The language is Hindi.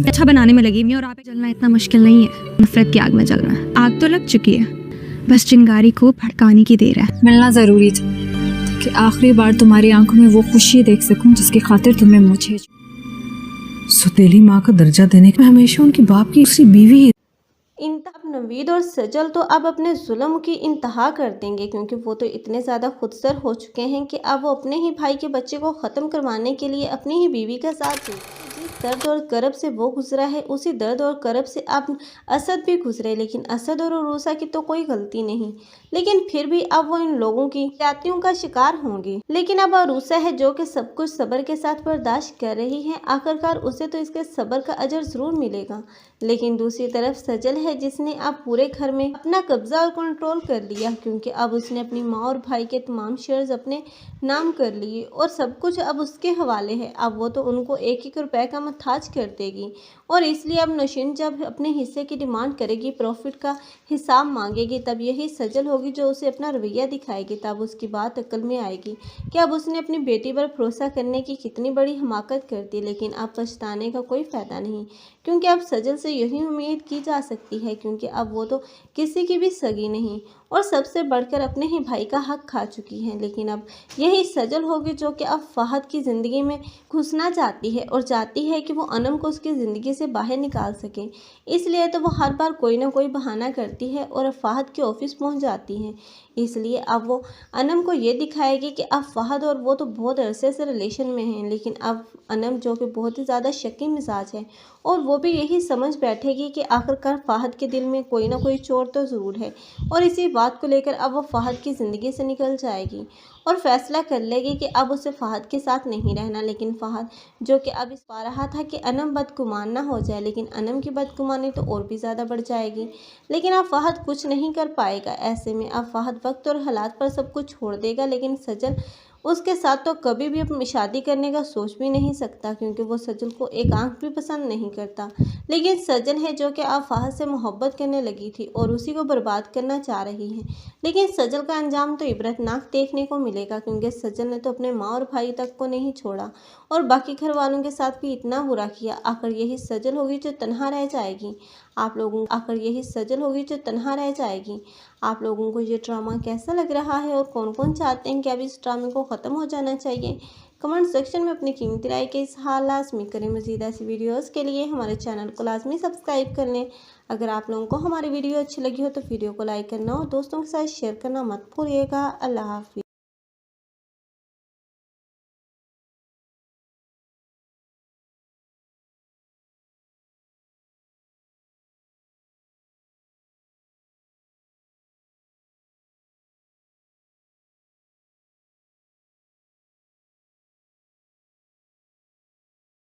अच्छा बनाने में लगी हुई और आप जलना इतना मुश्किल नहीं है। नफरत की आग में जलना है। आग तो लग चुकी है, बस चिंगारी को भड़काने की देर है। मिलना जरूरी था कि आखिरी बार तुम्हारी आंखों में वो खुशी देख सकूं जिसकी खातिर तुम्हें मुझे। सुतेली माँ का दर्जा देने में हमेशा उनकी बाप की दूसरी बीवी है। अब नवीद और सजल तो अब अपने जुल्म की इंतहा कर देंगे, क्योंकि वो तो इतने ज़्यादा खुदसर हो चुके हैं कि अब वो अपने ही भाई के बच्चे को ख़त्म करवाने के लिए अपनी ही बीवी का साथ दें। जिस दर्द और करब से वो गुजरा है, उसी दर्द और करब से अब असद भी गुजरे। लेकिन असद और उरूसा की तो कोई गलती नहीं, लेकिन फिर भी अब वो इन लोगों की जातियों का शिकार होंगी। लेकिन अब अरूसा है जो कि सब कुछ सब्र के साथ बर्दाश्त कर रही है, आखिरकार उसे तो इसके सब्र का अजर ज़रूर मिलेगा। लेकिन दूसरी तरफ सजल है जिसने अब पूरे घर में अपना कब्जा और कंट्रोल कर लिया, क्योंकि अब उसने अपनी माँ और भाई के तमाम शेयर्स अपने नाम कर लिए और सब कुछ अब उसके हवाले है। अब वो तो उनको 1-1 रुपए का मथाज कर देगी और इसलिए अब नौशीन जब अपने हिस्से की डिमांड करेगी, प्रॉफिट का हिसाब मांगेगी, तब यही सजल होगी जो उसे अपना रवैया दिखाएगी। तब उसकी बात अक्ल में आएगी कि अब उसने अपनी बेटी पर भरोसा करने की कितनी बड़ी हमाकत कर दी। लेकिन अब पछताने का कोई फ़ायदा नहीं, क्योंकि अब सजल से यही उम्मीद की जा सकती है, क्योंकि अब वो तो किसी की भी सगी नहीं और सबसे बढ़कर अपने ही भाई का हक खा चुकी है। लेकिन अब यही सजल होगी जो कि अब फहद की ज़िंदगी में घुसना चाहती है और चाहती है कि वो अनम को उसकी ज़िंदगी से बाहर निकाल सके। इसलिए तो वो हर बार कोई ना कोई बहाना करती है और फहद के ऑफिस पहुंच जाती है। इसलिए अब वो अनम को ये दिखाएगी कि अब फहद और वो तो बहुत अरसे से रिलेशन में हैं, लेकिन अब अनम जो कि बहुत ही ज़्यादा शकी मिजाज है और वो भी यही समझ बैठेगी कि आखिरकार फहद के दिल में कोई ना कोई चोर तो ज़रूर है और इसी बात को लेकर अब वो फहद की ज़िंदगी से निकल जाएगी और फैसला कर लेगी कि अब उसे फहद के साथ नहीं रहना। लेकिन फहद जो कि अब इस पा रहा था कि अनम बदगुमान ना हो जाए, लेकिन अनम की बदगुमानी तो और भी ज़्यादा बढ़ जाएगी। लेकिन अब फहद कुछ नहीं कर पाएगा। ऐसे में अब फहद वक्त और हालात पर सब कुछ छोड़ देगा, लेकिन सजल उसके साथ तो कभी भी अपनी शादी करने का सोच भी नहीं सकता, क्योंकि वो सजल को एक आंख भी पसंद नहीं करता। लेकिन सजल है जो कि अब फहद से मोहब्बत करने लगी थी और उसी को बर्बाद करना चाह रही है। लेकिन सजल का अंजाम तो इबरतनाक देखने को मिलेगा, क्योंकि सजल ने तो अपने माँ और भाई तक को नहीं छोड़ा और बाकी घर वालों के साथ भी इतना बुरा किया। आखिर यही सजल होगी जो तन्हा रह जाएगी। आप लोगों को ये ड्रामा कैसा लग रहा है और कौन कौन चाहते हैं कि अब इस ड्रामे को ख़त्म हो जाना चाहिए? कमेंट सेक्शन में अपनी कीमती राय के इज़हार लाज़मी करें। मज़ीद ऐसी वीडियोज़ के लिए हमारे चैनल को लाजमी सब्सक्राइब कर लें। अगर आप लोगों को हमारी वीडियो अच्छी लगी हो तो वीडियो को लाइक करना और दोस्तों के साथ शेयर करना मत भूलिएगा। अल्लाह हाफ़िज़।